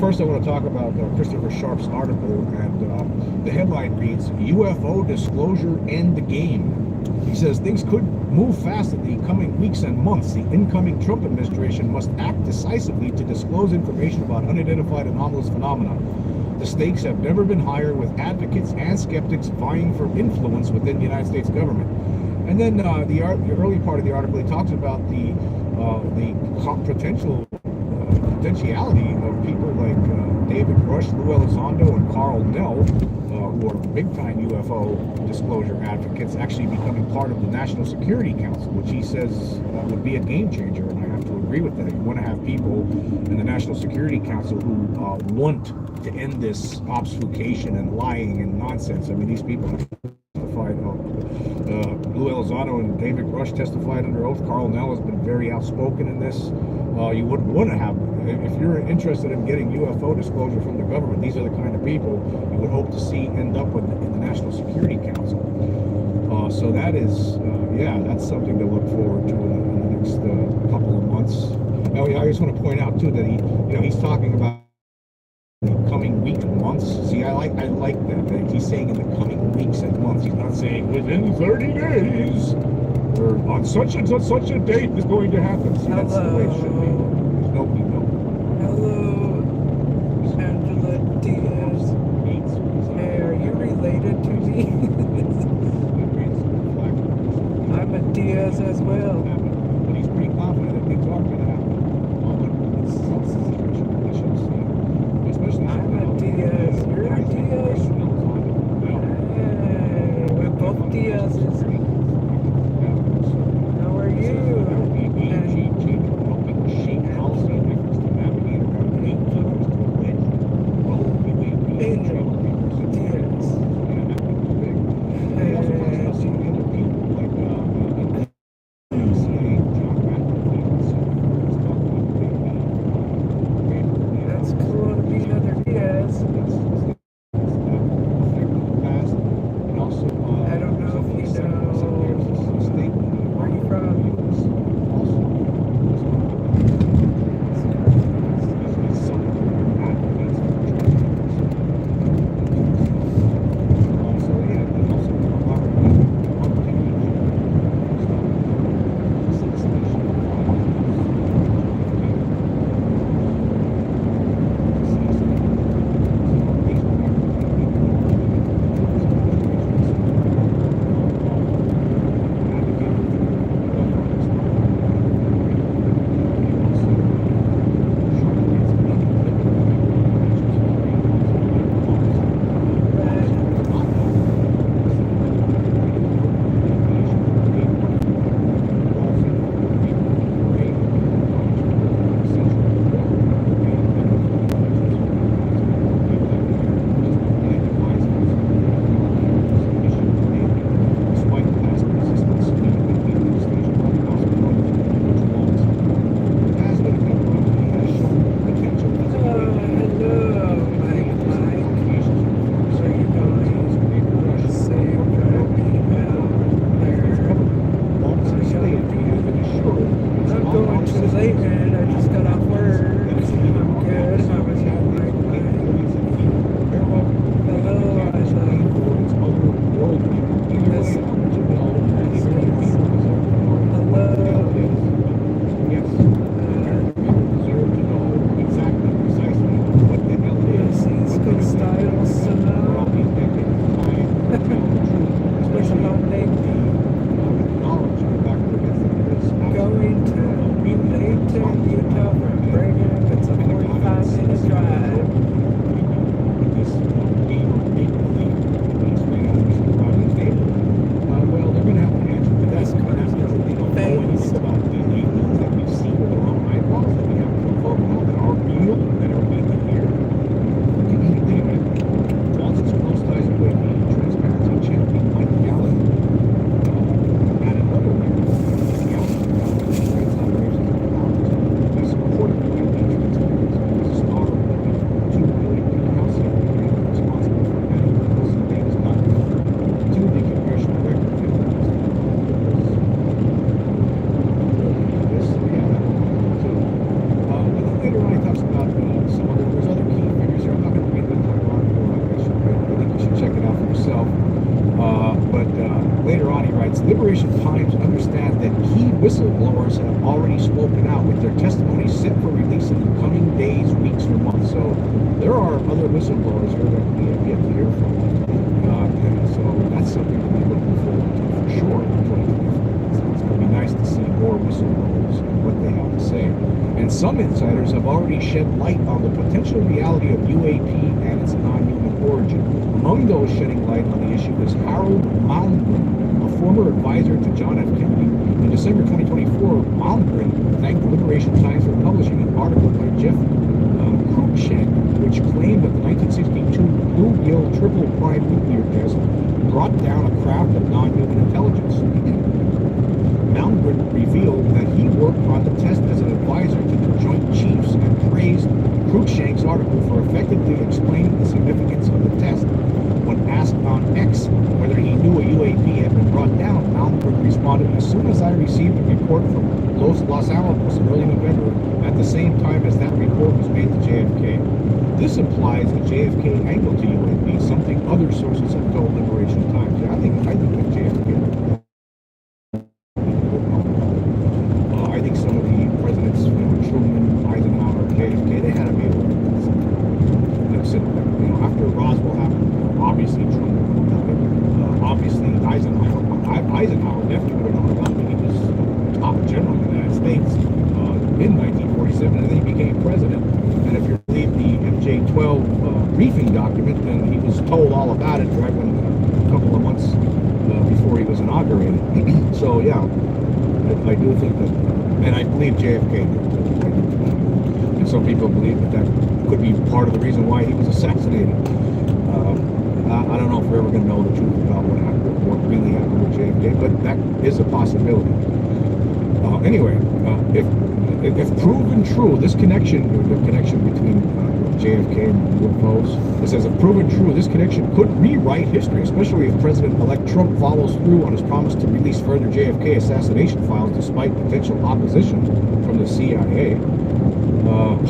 first I want to talk about Christopher Sharp's article, and the headline reads, UFO disclosure end the game. He says things could move fast in the coming weeks and months. The incoming Trump administration must act decisively to disclose information about unidentified anomalous phenomena. The stakes have never been higher, with advocates and skeptics vying for influence within the United States government. And then the early part of the article, he talks about the potentiality of people like David Rush, Lou Elizondo, and Carl Nell, who are big-time UFO disclosure advocates, actually becoming part of the National Security Council, which he says would be a game changer, and I have to agree with that. You want to have people in the National Security Council who want to end this obfuscation and lying and nonsense. I mean, these people have testified. Lou Elizondo and David Rush testified under oath. Carl Nell has been very outspoken in this. You wouldn't want to have, if you're interested in getting UFO disclosure from the government, these are the kind of people you would hope to see end up in the National Security Council. So that is, that's something to look forward to in the next couple of months. Oh, yeah, I just want to point out too that he's talking about the coming week and months. See, I like that he's saying in the coming weeks and months. He's not saying within 30 days or on such and such a date is going to happen. See, that's the way it should be. There's nobody knows. Hello, Angela Diaz. Hey, are you related to me? I'm a Diaz as well. But he's pretty confident that things are going to happen. I'm a Diaz. You're a Diaz. Hey, we're both Diazes. How are you? That's cool to be another Diaz. I don't know if you know. Since Liberation Times understands that key whistleblowers have already spoken out with their testimony set for release in the coming days, weeks, or months. So there are other whistleblowers here that we have yet to hear from. And so that's something to be looking forward to for sure in 2024. It's going to be nice to see more whistleblowers and what they have to say. And some insiders have already shed light on the potential reality of UAP and its non-human origin. Among those shedding light on the issue is Harold Malmgren, a former advisor to John F. Kennedy. In December 2024, Malmgren thanked the Liberation Times for publishing an article by Jeff Cruikshank, which claimed that the 1962 Bluegill triple prime nuclear test brought down a craft of non-human intelligence. Malmgren revealed that he worked on the test as an advisor to the Joint Chiefs and praised Cruikshank's article for effectively explaining the significance of the test. When asked on X whether he knew a UAP had been brought down, Malmgren responded, "As soon as I received a report from Los Alamos in early November, at the same time as that report was made to JFK. This implies a JFK angle to UAP, something other sources have told Liberation Times." Yeah, I think that JFK. I think some of the presidents, Truman, Eisenhower, JFK, they had to be aware of this. After Roswell happened, obviously Truman knew about it. Obviously Eisenhower definitely would have known about it. He was top general in the United States in 1947, and then he became president. And if you believe the MJ-12 briefing document, then he was told all about it right when a couple of months before he was inaugurated. So yeah, I do think that, and I believe JFK did. And some people believe that could be part of the reason why he was assassinated. I don't know if we're ever going to know the truth about what really happened with JFK, but that is a possibility. Anyway, if proven true, this connection, the connection between JFK and UFOs, it says, if proven true, this connection could rewrite history, especially if President-elect Trump follows through on his promise to release further JFK assassination files despite potential opposition from the CIA.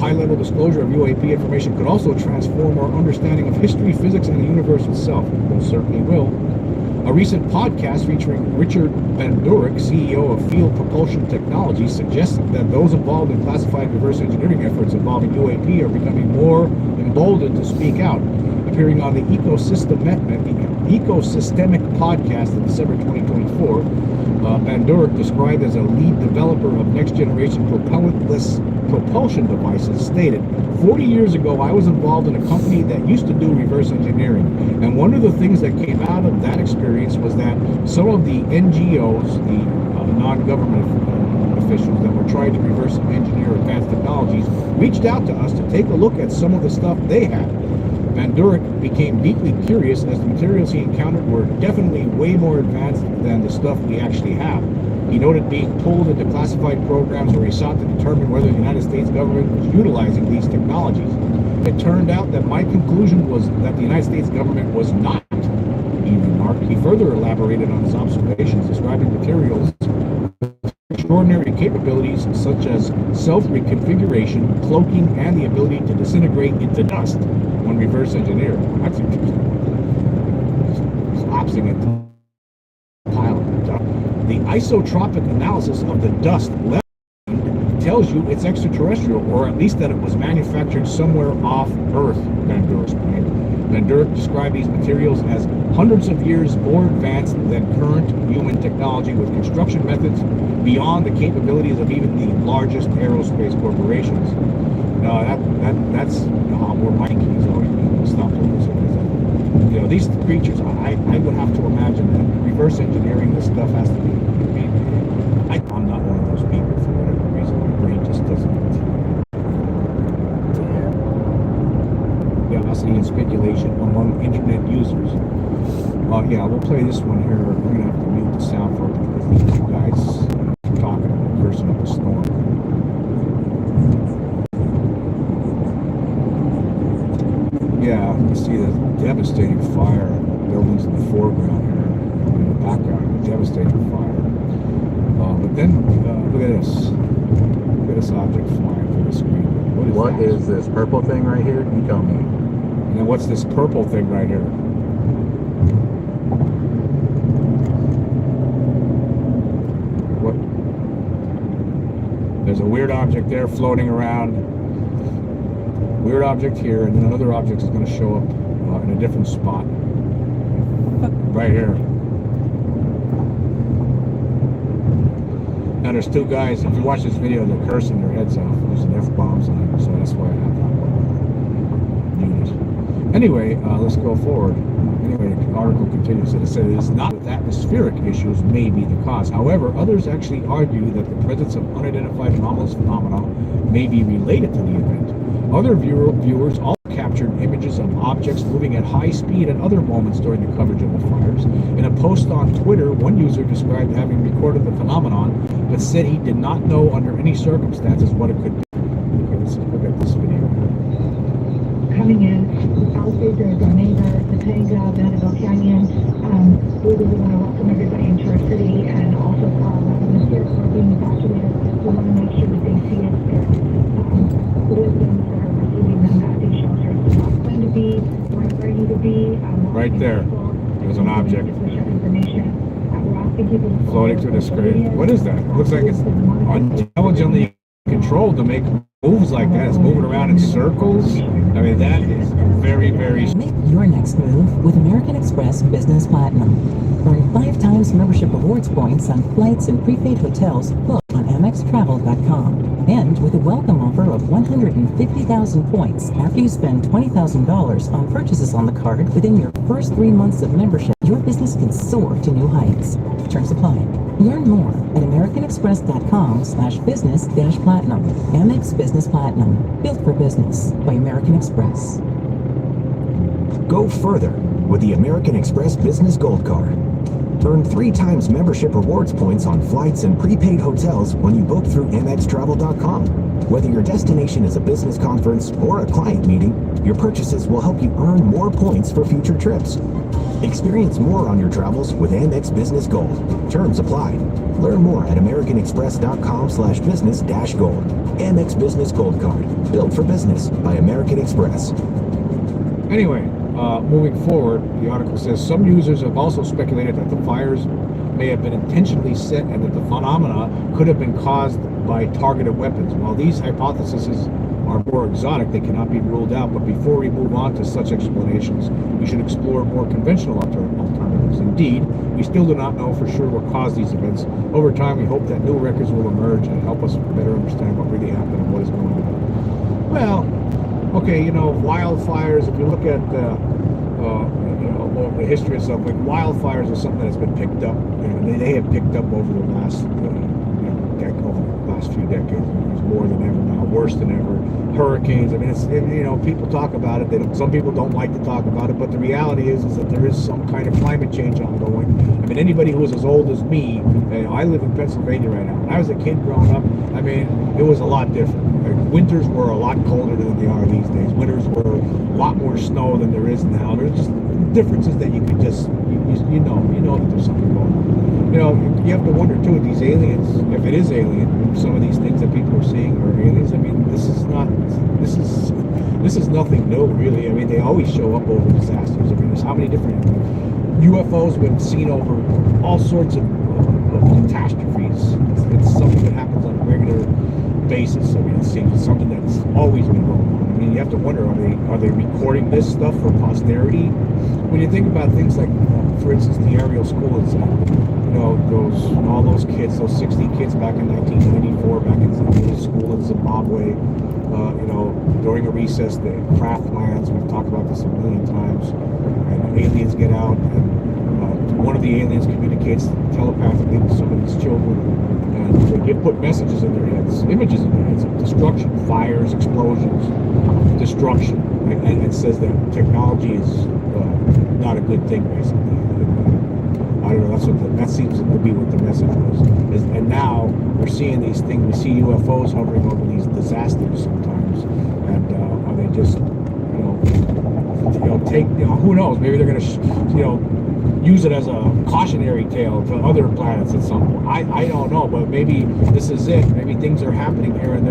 High-level disclosure of UAP information could also transform our understanding of history, physics, and the universe itself. It certainly will. A recent podcast featuring Richard Bandurek, CEO of Field Propulsion Technology, suggests that those involved in classified reverse engineering efforts involving UAP are becoming more emboldened to speak out. Appearing on the Ecosystemic podcast in December 2024, Bandurek, described as a lead developer of next-generation propellantless propulsion devices, stated, 40 years ago, I was involved in a company that used to do reverse engineering. And one of the things that came out of that experience was that some of the NGOs, the non-government officials that were trying to reverse engineer advanced technologies, reached out to us to take a look at some of the stuff they had. Van Durek became deeply curious as the materials he encountered were definitely way more advanced than the stuff we actually have. He noted being pulled into classified programs where he sought to determine whether the United States government was utilizing these technologies. It turned out that my conclusion was that the United States government was not, he remarked. He further elaborated on his observations, describing materials with extraordinary capabilities such as self-reconfiguration, cloaking, and the ability to disintegrate into dust when reverse engineered. That's interesting. Collapsing into pile of dust. The isotropic analysis of the dust left tells you it's extraterrestrial, or at least that it was manufactured somewhere off Earth, Van Durek explained. Van Durek described these materials as hundreds of years more advanced than current human technology, with construction methods beyond the capabilities of even the largest aerospace corporations. That's where my thinking is always been stopped over. These creatures, I would have to imagine that reverse engineering this stuff has to be. I'm not one of those people for whatever reason. My brain just doesn't. Velocity and speculation among internet users. Yeah, we'll play this one here. We're gonna have to mute the sound for it because these two guys are talking to the person of the storm. Yeah, you see the devastating fire buildings in the foreground here, in the background, devastating fire. But then, look at this. Look at this object flying through the screen. What is this purple thing right here? You tell me. And then what's this purple thing right here? There's a weird object there floating around. Weird object here, and then another object is going to show up in a different spot. Right here. Now there's two guys, if you watch this video, they're cursing their heads off, using F-bombs on it, so that's why I have that one muted. Anyway, let's go forward. Anyway, the article continues, and it says it is not with atmospheric issues may be the cause. However, others actually argue that the presence of unidentified anomalous phenomena may be related to the event. Other viewers also captured images of objects moving at high speed at other moments during the coverage of the fires. In a post on Twitter, one user described having recorded the phenomenon, but said he did not know under any circumstances what it could be. Okay, let's look at this video. Coming in, the Palisades are Donega, Topanga, Vanderbilt Canyon. We really want to welcome everybody into our city, and also the spirits are being evacuated. We want to make sure that they see it. The residents that are receiving them at these shelters are not going to be where you to be. Right there. There's an object floating through the screen. What is that? It looks like it's intelligently controlled to make moves like that. It's moving around in circles. I mean, that is very, very... Make your next move with American Express Business Platinum. Earn 5 times membership rewards points on flights and prepaid hotels booked on AmexTravel.com. And with a welcome offer of 150,000 points after you spend $20,000 on purchases on the card within your first 3 months of membership, your business can soar to new heights. Terms apply. Learn more at americanexpress.com/business-platinum. Amex Business Platinum. Built for business by American Express. Go further with the American Express Business Gold Card. Earn 3 times membership rewards points on flights and prepaid hotels when you book through AmexTravel.com. Whether your destination is a business conference or a client meeting, your purchases will help you earn more points for future trips. Experience more on your travels with Amex Business Gold. Terms apply. Learn more at americanexpress.com/business-gold. Amex Business Gold Card. Built for business by American Express. Anyway, moving forward, the article says some users have also speculated that the fires may have been intentionally set and that the phenomena could have been caused by targeted weapons. While these hypotheses are more exotic, they cannot be ruled out. But before we move on to such explanations, we should explore more conventional alternatives. Indeed, we still do not know for sure what caused these events. Over time, we hope that new records will emerge and help us better understand what really happened and what is going on. Well, okay, wildfires, if you look at the history of stuff, like wildfires are something that's been picked up, they have picked up over the last few decades. There's more than ever now, worse than ever. Hurricanes, I mean, people talk about it. Some people don't like to talk about it, but the reality is that there is some kind of climate change ongoing. I mean, anybody who is as old as me, I live in Pennsylvania right now. When I was a kid growing up, I mean, it was a lot different. Like, winters were a lot colder than they are these days. Winters were a lot more snow than there is now. There's just differences that you could just, you know that there's something going on. You have to wonder too, these aliens, if it is alien, some of these things that people are seeing are aliens. I mean, this is nothing new, really. I mean, they always show up over disasters. I mean, there's how many different UFOs have been seen over all sorts of catastrophes. It's something that happens on a regular basis. I mean, it seems something that's always been going on. I mean, you have to wonder, are they recording this stuff for posterity? When you think about things like, for instance, the Ariel school incident, all those kids, those 60 kids back in 1994, back in school in Zimbabwe, during a recess, the craft lands, we've talked about this a million times, and aliens get out, and one of the aliens communicates telepathically with some of these children, and they put messages in their heads, images in their heads of destruction, fires, explosions, destruction, and it says that technology is not a good thing, basically. I don't know, that seems to be what the message was. And now we're seeing these things, we see UFOs hovering over these disasters sometimes, and are they just, who knows, maybe they're going to, use it as a cautionary tale to other planets at some point. I don't know, but maybe this is it. Maybe things are happening here and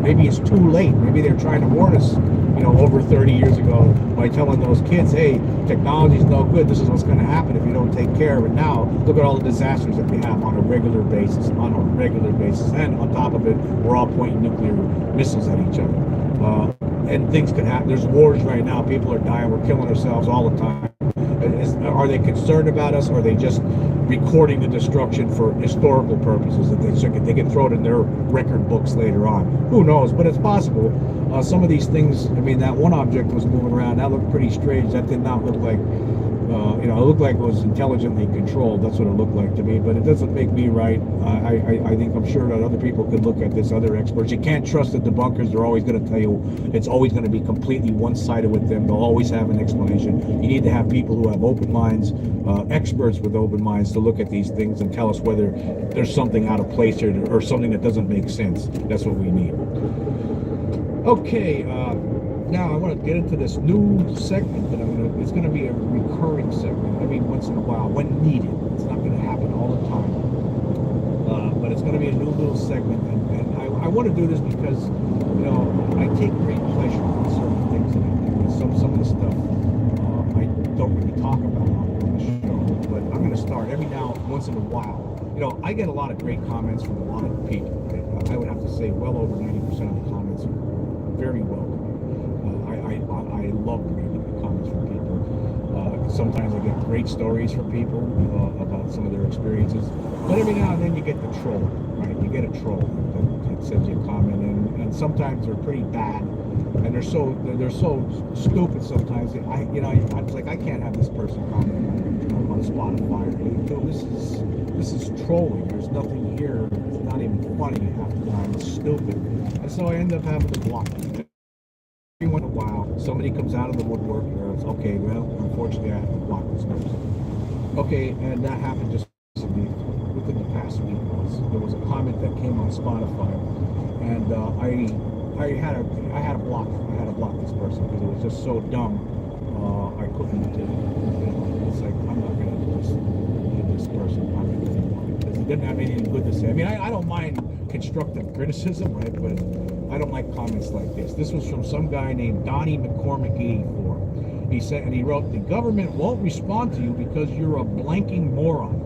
maybe it's too late. Maybe they're trying to warn us, over 30 years ago by telling those kids, hey, technology's no good. This is what's going to happen if you don't take care of it. Now, look at all the disasters that we have on a regular basis. And on top of it, we're all pointing nuclear missiles at each other. And things can happen. There's wars right now. People are dying. We're killing ourselves all the time. Are they concerned about us, or are they just recording the destruction for historical purposes that they can throw it in their record books later on? Who knows? But it's possible. Some of these things, I mean, that one object was moving around. That looked pretty strange. That did not look like, it looked like it was intelligently controlled. That's what it looked like to me. But it doesn't make me right. I'm sure that other people could look at this, other experts. You can't trust the debunkers. They're always going to tell you it's always going to be completely one-sided with them. They'll always have an explanation. You need to have people who have open minds, experts with open minds, to look at these things and tell us whether there's something out of place here or something that doesn't make sense. That's what we need. Okay, now I want to get into this new segment that it's going to be a recurring segment every once in a while when needed. It's not going to happen all the time, but it's going to be a new little segment, and I want to do this because, I take great pleasure in certain things that I do, and some of the stuff I don't really talk about on the show, but I'm going to start every once in a while. I get a lot of great comments from a lot of people. I would have to say well over 90% of the comments are very welcome. I love reading the comments from people. Sometimes I get great stories from people about some of their experiences. But every now and then you get the troll, right? You get a troll that sends you a comment, and sometimes they're pretty bad, and they're so stupid sometimes. I was like, I can't have this person comment on Spotify or YouTube. This is trolling. There's nothing here. It's not even funny half the time. It's stupid, and so I end up having to block them. Every once in a while, somebody comes out of the woodwork and it's okay, well, unfortunately, I have to block this person. Okay, and that happened just recently, within the past week. There was a comment that came on Spotify, and I had to block this person because it was just so dumb. I couldn't. It's like, I'm not going to just give this person a comment anymore because he didn't have anything good to say. I mean, I don't mind constructive criticism, right? But I don't like comments like this. This was from some guy named Donnie McCormick 84. He said, and he wrote, "The government won't respond to you because you're a blanking moron."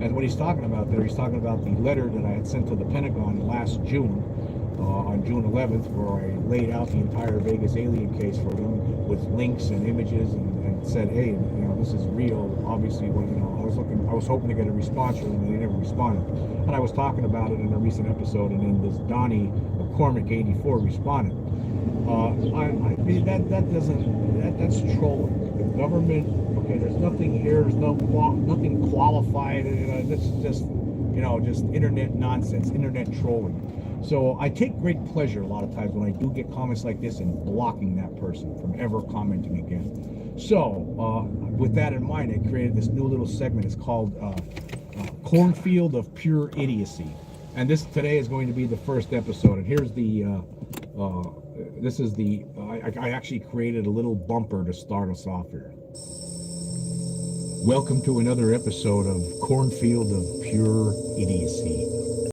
And what he's talking about there, he's talking about the letter that I had sent to the Pentagon last June, on June 11th, where I laid out the entire Vegas alien case for them with links and images and said, hey, this is real. Obviously, I was hoping to get a response from them, and they never responded. And I was talking about it in a recent episode, and then this Donnie McCormick 84 responded. I mean, that's trolling. The government, okay, there's nothing here, there's nothing qualified. This is just internet nonsense, internet trolling. So I take great pleasure a lot of times when I do get comments like this in blocking that person from ever commenting again. So with that in mind, I created this new little segment. It's called Cornfield of Pure Idiocy. And this today is going to be the first episode. And here's the, I actually created a little bumper to start us off here. Welcome to another episode of Cornfield of Pure Idiocy.